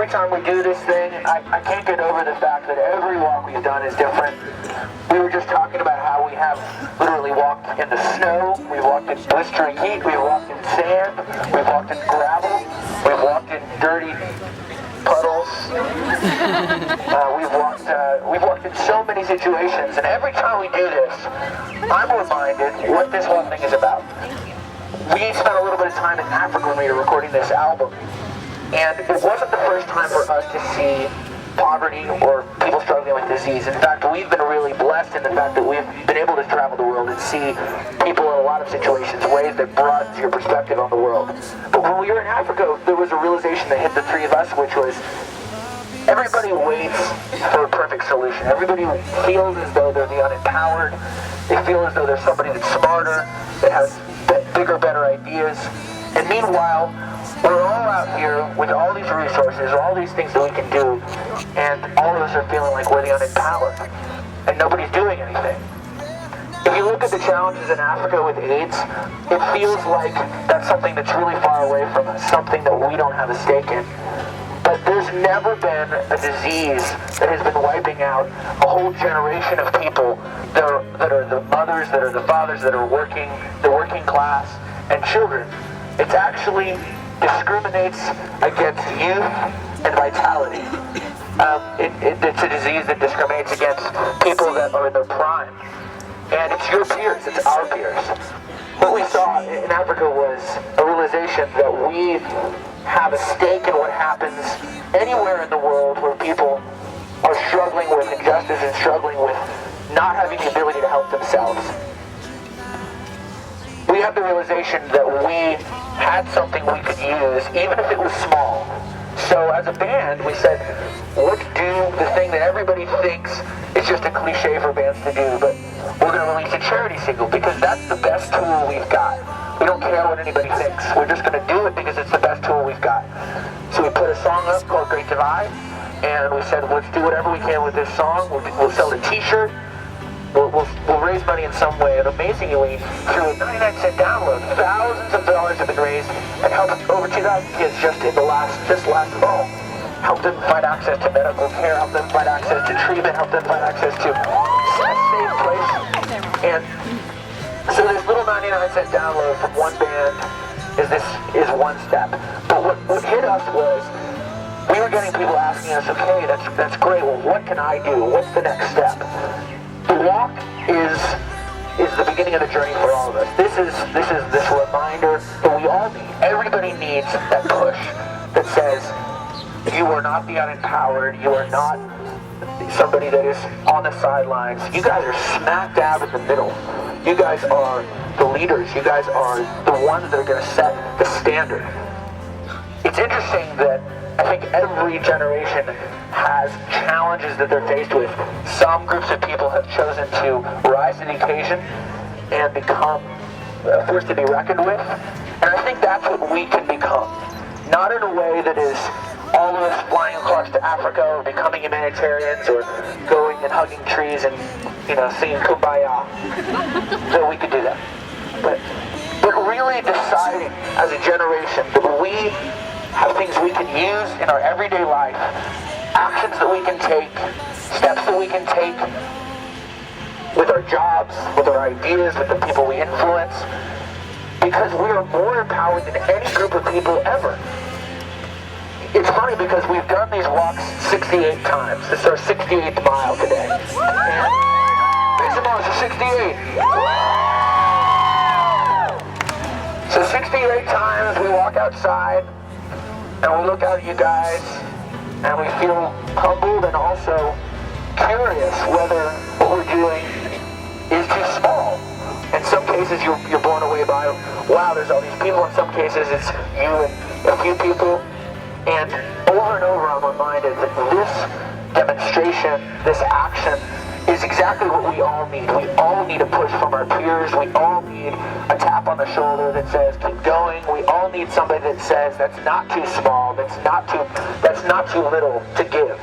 every time we do this thing, I can't get over the fact that every walk we've done is different. We were just talking about how we have literally walked in the snow, we've walked in blistering heat, we've walked in sand, we've walked in gravel, we've walked in dirty puddles. We've walked in so many situations, and every time we do this, I'm reminded what this whole thing is about. We spent a little bit of time in Africa when we were recording this album, and it wasn't the first time for us to see poverty or people struggling with disease. In fact, we've been really blessed in the fact that we've been able to travel the world and see people in a lot of situations, ways that broadens your perspective on the world. But when we were in Africa, there was a realization that hit the three of us, which was everybody waits for a perfect solution. Everybody feels as though they're the unempowered. They feel as though there's somebody that's smarter, that has bigger, better ideas. And meanwhile, we're all out here with all these resources, all these things that we can do, and all of us are feeling like we're the unempowered, and nobody's doing anything. If you look at the challenges in Africa with AIDS, it feels like that's something that's really far away from us, something that we don't have a stake in. But there's never been a disease that has been wiping out a whole generation of people that are the mothers, that are the fathers, that are working, the working class, and children. It actually discriminates against youth and vitality. It's a disease that discriminates against people that are in their prime. And it's your peers, it's our peers. What we saw in Africa was a realization that we have a stake in what happens anywhere in the world where people are struggling with injustice and struggling with not having the ability to help themselves. We had the realization that we had something we could use, even if it was small. So as a band, we said, let's do the thing that everybody thinks is just a cliche for bands to do, but we're going to release a charity single because that's the best tool we've got. We don't care what anybody thinks. We're just going to do it because it's the best tool we've got. So we put a song up called Great Divide, and we said, let's do whatever we can with this song. We'll sell a t-shirt. We'll raise money in some way, and amazingly, through a 99-cent download, thousands of dollars have been raised and helped over 2,000 kids just last fall. Help them find access to medical care, help them find access to treatment, help them find access to a safe place. And so this little 99-cent download from one band is one step. But what hit us was we were getting people asking us, okay, that's great. Well, what can I do? What's the next step? The walk is the beginning of the journey for all of us. This is this reminder that we all need. Everybody needs that push that says you are not the unempowered. You are not somebody that is on the sidelines. You guys are smack dab in the middle. You guys are the leaders. You guys are the ones that are going to set the standard. It's interesting that I think every generation has challenges that they're faced with. Some groups of people have chosen to rise to the occasion and become a force to be reckoned with. And I think that's what we can become. Not in a way that is all of us flying across to Africa or becoming humanitarians or going and hugging trees and, singing Kumbaya. That we could do that. But really deciding as a generation that we have things we can use in our everyday life, actions that we can take, steps that we can take with our jobs, with our ideas, with the people we influence, because we are more empowered than any group of people ever. It's funny because we've done these walks 68 times. This is our 68th mile today. And make some noise for 68. So 68 times we walk outside, and we look out at you guys, and we feel humbled and also curious whether what we're doing is too small. In some cases, you're blown away by, wow, there's all these people. In some cases, it's you and a few people. And over and over, I'm reminded that this demonstration, this action, is exactly what we all need. We all need a push from our peers. We all need a tap on the shoulder that says, keep going. We all need somebody that says, that's not too small, that's not too little to give.